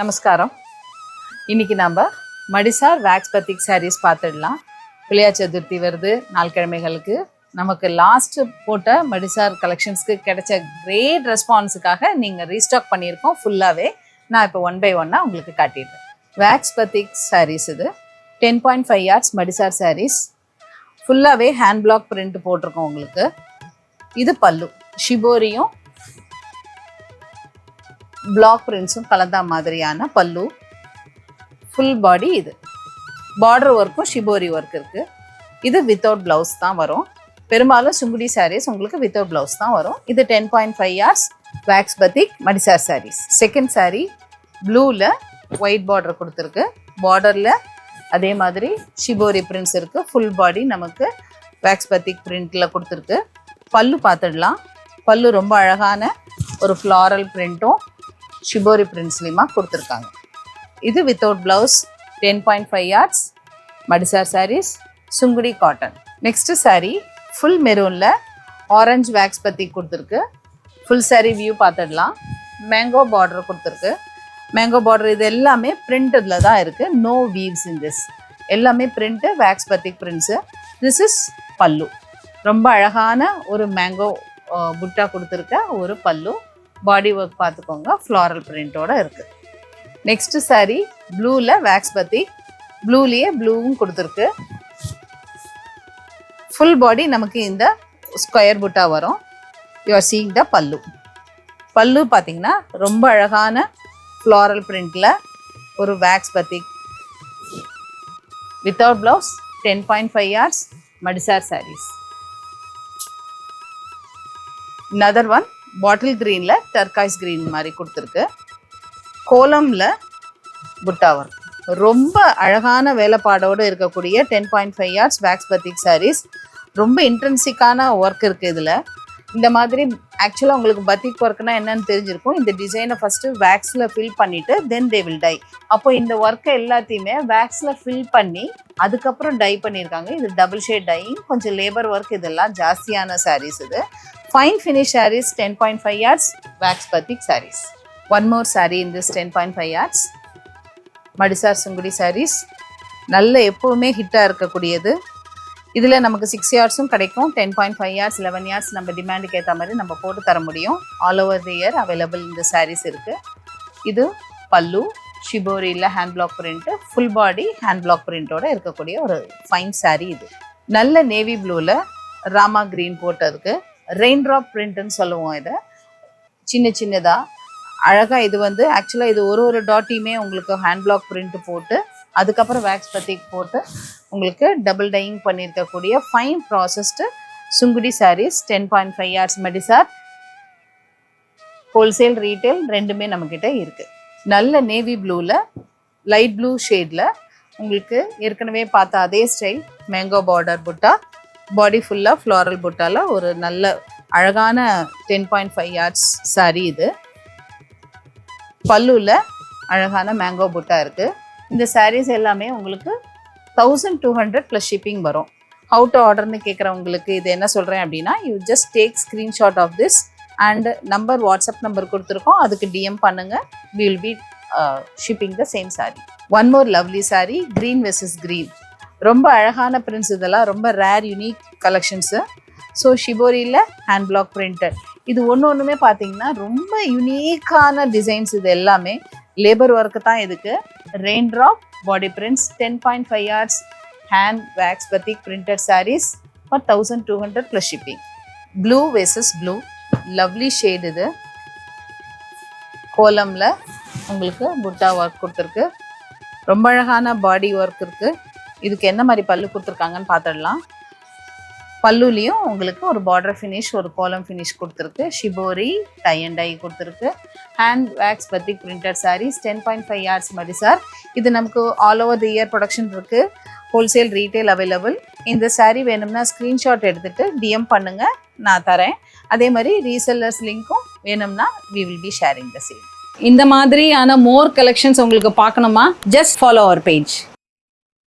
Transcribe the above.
நமஸ்காரம். இன்னைக்கு நம்ம மடிசார் வேக்ஸ் பத்திக் சாரீஸ் பார்த்துடலாம். பிள்ளையார் சதுர்த்தி வருது, 4 கிழமைகளுக்கு. நமக்கு லாஸ்ட் போட்ட மடிசார் கலெக்ஷன்ஸ்க்கு கிடைச்ச கிரேட் ரெஸ்பான்ஸுக்காக நீங்கள் ரீஸ்டாக் பண்ணியிருக்கோம் ஃபுல்லாகவே. நான் இப்போ 1 by 1 உங்களுக்கு காட்டிடுறேன். வேக்ஸ் பத்திக் சாரீஸ் இது 10.5 yards மடிசார் சாரீஸ். ஃபுல்லாகவே ஹேண்ட் பிளாக் பிரிண்ட் போட்டிருக்கோம் உங்களுக்கு. இது பல்லு, ஷிபோரியும் பிளாக் பிரிண்ட்ஸும் கலந்தா மாதிரியான பல்லு. Full body. இது பார்டர் ஒர்க்கும் ஷிபோரி ஒர்க் இருக்குது. இது வித்தவுட் ப்ளவுஸ் தான் வரும். பெரும்பாலும் சுங்குடி சாரீஸ் உங்களுக்கு வித்தவுட் ப்ளவுஸ் தான் வரும். இது 10.5 yards wax batik madisar sarees. Second saree ப்ளூவில் ஒயிட் பார்டர் கொடுத்துருக்கு. பார்டரில் அதே மாதிரி ஷிபோரி பிரிண்ட்ஸ் இருக்குது. ஃபுல் பாடி நமக்கு வேக்ஸ் பத்திக் பிரிண்டில் கொடுத்துருக்கு. பல்லு பார்த்துடலாம். பல்லு ரொம்ப அழகான ஒரு ஃப்ளாரல் பிரிண்ட்டும் ஷிபோரி பிரிண்ட்ஸ்லையுமா கொடுத்துருக்காங்க. இது without blouse 10.5 yards madisar sarees, sungudi cotton. Next saree full மெரூனில் ஆரஞ்ச் வேக்ஸ் பற்றி கொடுத்துருக்கு. ஃபுல் சாரீ வியூ பார்த்துடலாம். மேங்கோ பார்டர் கொடுத்துருக்கு. மேங்கோ பார்டர் இது எல்லாமே பிரிண்டடில் தான் இருக்குது. No weaves in this. எல்லாமே print, wax batik prints. This is pallu. ரொம்ப அழகான ஒரு மேங்கோ புட்டா கொடுத்துருக்க ஒரு பல்லு. பாடி ஒர்க் பார்த்துக்கோங்க, ஃப்ளாரல் பிரிண்டோட இருக்குது. நெக்ஸ்ட்டு சாரீ ப்ளூவில் வேக்ஸ் பத்திக். ப்ளூலேயே ப்ளூவும் கொடுத்துருக்கு. ஃபுல் பாடி நமக்கு இந்த ஸ்கொயர் புட்டா வரும். யூ ஆர் சீயிங் த பல்லு. பல்லு பார்த்தீங்கன்னா ரொம்ப அழகான ஃப்ளாரல் பிரிண்டில் ஒரு wax batik without blouse 10.5 yards madisar sarees. another one bottle க்ரீனில் டர்காய்ஸ் க்ரீன் மாதிரி கொடுத்துருக்கு. கோலமில் புட்டா ஒர்க். ரொம்ப அழகான வேலைப்பாடோடு இருக்கக்கூடிய 10.5 yards வேக்ஸ் பத்திக் சாரீஸ். ரொம்ப இன்ட்ரென்சிக்கான ஒர்க் இருக்குது இதில். இந்த மாதிரி ஆக்சுவலாக உங்களுக்கு பத்திக் ஒர்க்னா என்னன்னு தெரிஞ்சிருக்கும். இந்த டிசைனை ஃபஸ்ட்டு வேக்ஸில் ஃபில் பண்ணிவிட்டு தென் தே வில் டை. அப்போ இந்த ஒர்க்கை எல்லாத்தையுமே வேக்ஸில் ஃபில் பண்ணி அதுக்கப்புறம் டை பண்ணியிருக்காங்க. இது டபுள் ஷேட் டையிங், கொஞ்சம் லேபர் ஒர்க், இதெல்லாம் ஜாஸ்தியான சாரீஸ் இது. Fine finish sarees 10.5 yards wax batik sarees. One more saree in this 10.5 yards madisar sungudi sarees. நல்ல எப்போவுமே ஹிட்டாக இருக்கக்கூடியது. இதில் நமக்கு 6 yardsம் கிடைக்கும். 10.5 yards 11 yards நம்ம டிமாண்டுக்கு ஏற்ற மாதிரி நம்ம போட்டு தர முடியும். All over the year available இந்த சாரீஸ் இருக்குது. இது பல்லு, ஷிபோரியில் hand block print, full body hand block பிரிண்ட்டோட இருக்கக்கூடிய ஒரு ஃபைன் சாரீ இது. நல்ல நேவி ப்ளூவில் ராமா க்ரீன் போட்டதுக்கு ரெயின் ட்ராப் பிரிண்ட்டுன்னு சொல்லுவோம். இதை சின்ன சின்னதாக அழகாக இது வந்து ஆக்சுவலாக இது ஒரு டாட்டையுமே உங்களுக்கு ஹேண்ட் பிளாக் பிரிண்ட் போட்டு அதுக்கப்புறம் வேக்ஸ் பத்திக் போட்டு உங்களுக்கு டபுள் டையிங் பண்ணியிருக்கக்கூடிய fine processed sungudi sarees 10.5 yards madisar. Wholesale retail ரெண்டுமே நம்மக்கிட்ட இருக்குது. நல்ல நேவி ப்ளூவில் லைட் ப்ளூ ஷேடில் உங்களுக்கு ஏற்கனவே பார்த்த அதே ஸ்டைல் மேங்கோ பார்டர் புட்டா. பாடி ஃபுல்லாக ஃப்ளாரல் புட்டாவில் ஒரு நல்ல அழகான 10.5 yards சாரீ இது. பல்லுவில் அழகான மேங்கோ புட்டா இருக்குது. இந்த சாரீஸ் எல்லாமே உங்களுக்கு 1200 + ஷிப்பிங் வரும். ஹவு டு ஆர்டர்னு கேட்குறவங்களுக்கு இது என்ன சொல்கிறேன் அப்படின்னா, you just take screenshot of this and number, WhatsApp number கொடுத்துருக்கோம், அதுக்கு டிஎம் பண்ணுங்கள். We will be shipping the same saree. One more lovely saree green versus green. ரொம்ப அழகான பிரிண்ட்ஸ். இதெல்லாம் ரொம்ப ரேர் யூனிக் கலெக்ஷன்ஸு. ஸோ ஷிபோரியில் ஹேண்ட் பிளாக் பிரிண்டட். இது ஒன்றுமே பார்த்தீங்கன்னா ரொம்ப யூனிக்கான டிசைன்ஸ். இது எல்லாமே லேபர் ஒர்க்கு தான். இதுக்கு rain drop body prints 10.5 yards hand wax batik printed sarees for 1200 + shipping. Blue versus blue lovely shade. இது கோலமில் உங்களுக்கு புட்டா ஒர்க் கொடுத்துருக்கு. ரொம்ப அழகான பாடி ஒர்க் இருக்குது. இதுக்கு என்ன மாதிரி பல்லு கொடுத்துருக்காங்கன்னு பார்த்துடலாம். பல்லுலேயும் உங்களுக்கு ஒரு பார்டர் ஃபினிஷ், ஒரு கோலம் ஃபினிஷ் கொடுத்துருக்கு. ஷிபோரி டை அண்ட் டை கொடுத்துருக்கு. Hand wax batik printed sarees 10.5 yards madisar. இது நமக்கு all over the year production இருக்குது. Wholesale retail available. இந்த சாரீ வேணும்னா ஸ்க்ரீன்ஷாட் எடுத்துகிட்டு டிஎம் பண்ணுங்கள், நான் தரேன். அதே மாதிரி ரீசெல்லர்ஸ் லிங்க்கும் வேணும்னா we will be sharing the same. இந்த மாதிரியான மோர் கலெக்ஷன்ஸ் உங்களுக்கு பார்க்கணுமா, ஜஸ்ட் ஃபாலோ அவர் பேஜ்.